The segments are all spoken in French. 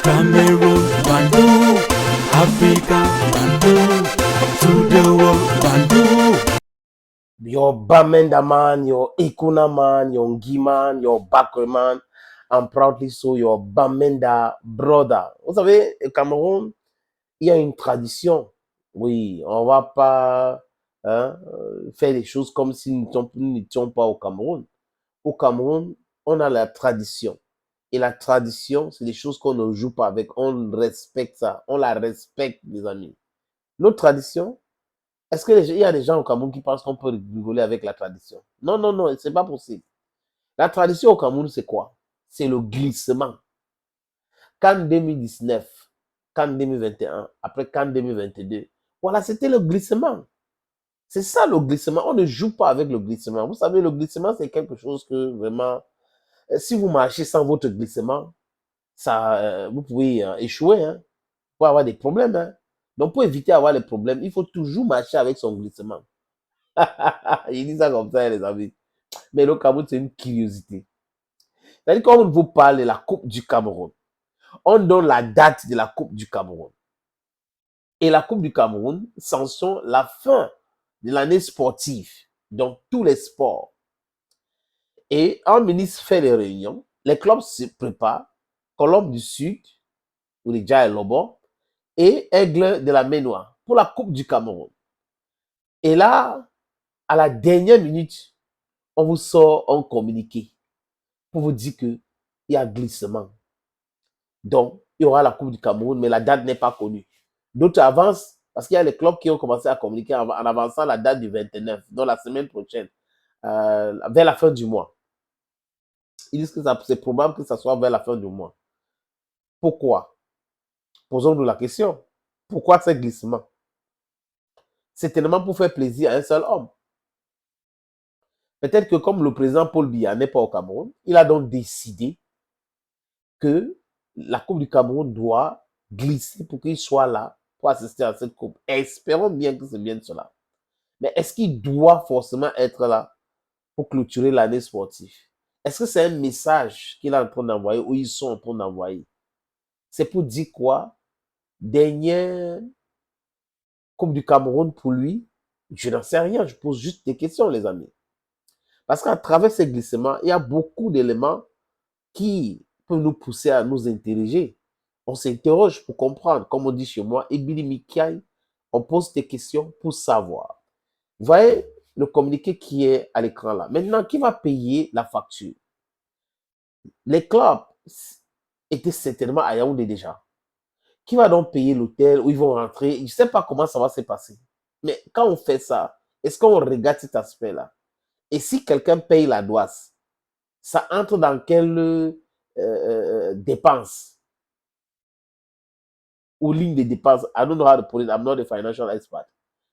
Cameroon, Bandung, Africa, Bandung, to the world, Bandung. Your Bamenda man, your Ikuna man, your Ngi man, your Bakwe man, and proudly so your Bamenda brother. Vous savez, au Cameroun, il y a une tradition. Oui, on va pas faire les choses comme si nous n'étions pas au Cameroun. Au Cameroun, on a la tradition. Et la tradition, c'est des choses qu'on ne joue pas avec. On respecte ça. On la respecte, les amis. Notre tradition, est-ce qu'il y a des gens au Cameroun qui pensent qu'on peut rigoler avec la tradition? Non, non, non, c'est pas possible. La tradition au Cameroun, c'est quoi? C'est le glissement. CAN 2019, CAN 2021, après CAN 2022. Voilà, c'était le glissement. C'est ça le glissement. On ne joue pas avec le glissement. Vous savez, le glissement, c'est quelque chose que vraiment, si vous marchez sans votre glissement, ça, vous pouvez échouer. Hein. Vous pouvez avoir des problèmes. Hein. Donc, pour éviter d'avoir les problèmes, il faut toujours marcher avec son glissement. Il dit ça comme ça, les amis. Mais le Cameroun, c'est une curiosité. C'est-à-dire, quand on vous parle de la Coupe du Cameroun, on donne la date de la Coupe du Cameroun. Et la Coupe du Cameroun sanction la fin de l'année sportive dans tous les sports. Et un ministre fait les réunions, les clubs se préparent, Colombe du Sud, ou les Jaya Lobo, et Aigle de la Ménoire pour la Coupe du Cameroun. Et là, à la dernière minute, on vous sort un communiqué pour vous dire qu'il y a glissement. Donc, il y aura la Coupe du Cameroun, mais la date n'est pas connue. D'autres avancent, parce qu'il y a les clubs qui ont commencé à communiquer en avançant la date du 29, donc la semaine prochaine, vers la fin du mois. Ils disent que c'est probable que ça soit vers la fin du mois. Pourquoi? Posons-nous la question. Pourquoi ce glissement? C'est tellement pour faire plaisir à un seul homme. Peut-être que comme le président Paul Biya n'est pas au Cameroun, il a donc décidé que la Coupe du Cameroun doit glisser pour qu'il soit là pour assister à cette Coupe. Et espérons bien que c'est bien cela. Mais est-ce qu'il doit forcément être là pour clôturer l'année sportive? Est-ce que c'est un message qu'il est en train d'envoyer ou ils sont en train d'envoyer? C'est pour dire quoi? Dernière Coupe du Cameroun pour lui? Je n'en sais rien, je pose juste des questions, les amis. Parce qu'à travers ces glissements, il y a beaucoup d'éléments qui peuvent nous pousser à nous interroger. On s'interroge pour comprendre, comme on dit chez moi, Ebili Mikai, on pose des questions pour savoir. Vous voyez le communiqué qui est à l'écran là. Maintenant, qui va payer la facture? Les clubs étaient certainement à Yaoundé déjà. Qui va donc payer l'hôtel où ils vont rentrer? Je ne sais pas comment ça va se passer. Mais quand on fait ça, est-ce qu'on regarde cet aspect-là? Et si quelqu'un paye la douane, ça entre dans quelle dépense ou ligne de dépenses? I don't know how to put it. I'm not a financial expert.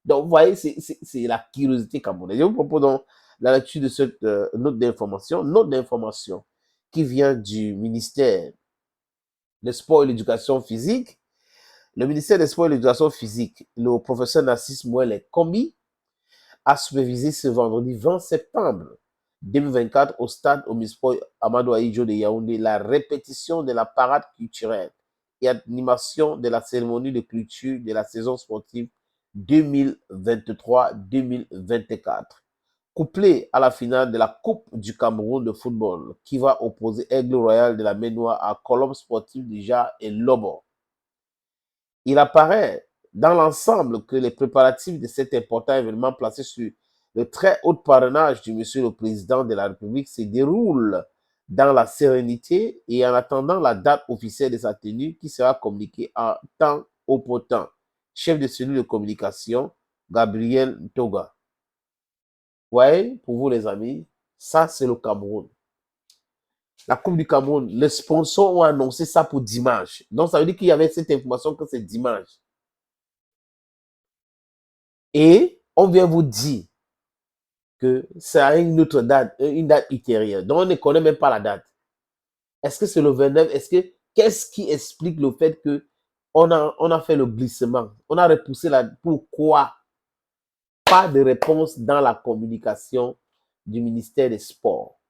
Donc, vous voyez, c'est la curiosité camerounaise. Je vous propose donc la lecture de cette note d'information qui vient du ministère des Sports et de l'Éducation physique. Le ministère des Sports et de l'Éducation physique, le professeur Narcisse Mouelle Kombi, a supervisé ce vendredi 20 septembre 2024 au stade Omnisport Amadou Ahidjo de Yaoundé la répétition de la parade culturelle et animation de la cérémonie de clôture de la saison sportive 2023-2024, couplé à la finale de la Coupe du Cameroun de football qui va opposer Aigle Royal de la Ménoire à Colombe Sportif déjà et Lobo. Il apparaît dans l'ensemble que les préparatifs de cet important événement placé sur le très haut parrainage du Monsieur le Président de la République se déroulent dans la sérénité et en attendant la date officielle de sa tenue qui sera communiquée en temps opportun. Chef de cellule de communication, Gabriel Toga. Ouais, pour vous les amis, ça c'est le Cameroun. La Coupe du Cameroun, les sponsors ont annoncé ça pour dimanche. Donc ça veut dire qu'il y avait cette information que c'est dimanche. Et on vient vous dire que c'est à une autre date, une date ultérieure. Donc, on ne connaît même pas la date. Est-ce que c'est le 29? Qu'est-ce qui explique le fait que on a fait le glissement? On a repoussé pourquoi? Pas de réponse dans la communication du ministère des Sports.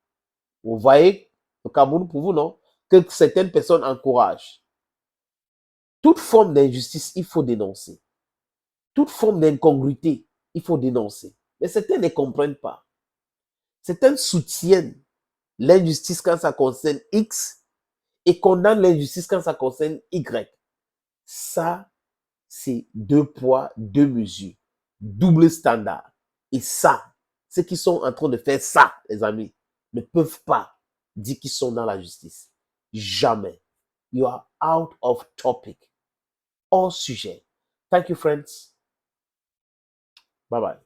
Vous voyez, le Cameroun, pour vous, non? Que certaines personnes encouragent. Toute forme d'injustice, il faut dénoncer. Toute forme d'incongruité, il faut dénoncer. Mais certains ne comprennent pas. Certains soutiennent l'injustice quand ça concerne X et condamnent l'injustice quand ça concerne Y. Ça, c'est 2 poids, 2 mesures. Double standard. Et ça, ceux qui sont en train de faire ça, les amis, ne peuvent pas dire qu'ils sont dans la justice. Jamais. You are out of topic. Hors sujet. Thank you, friends. Bye bye.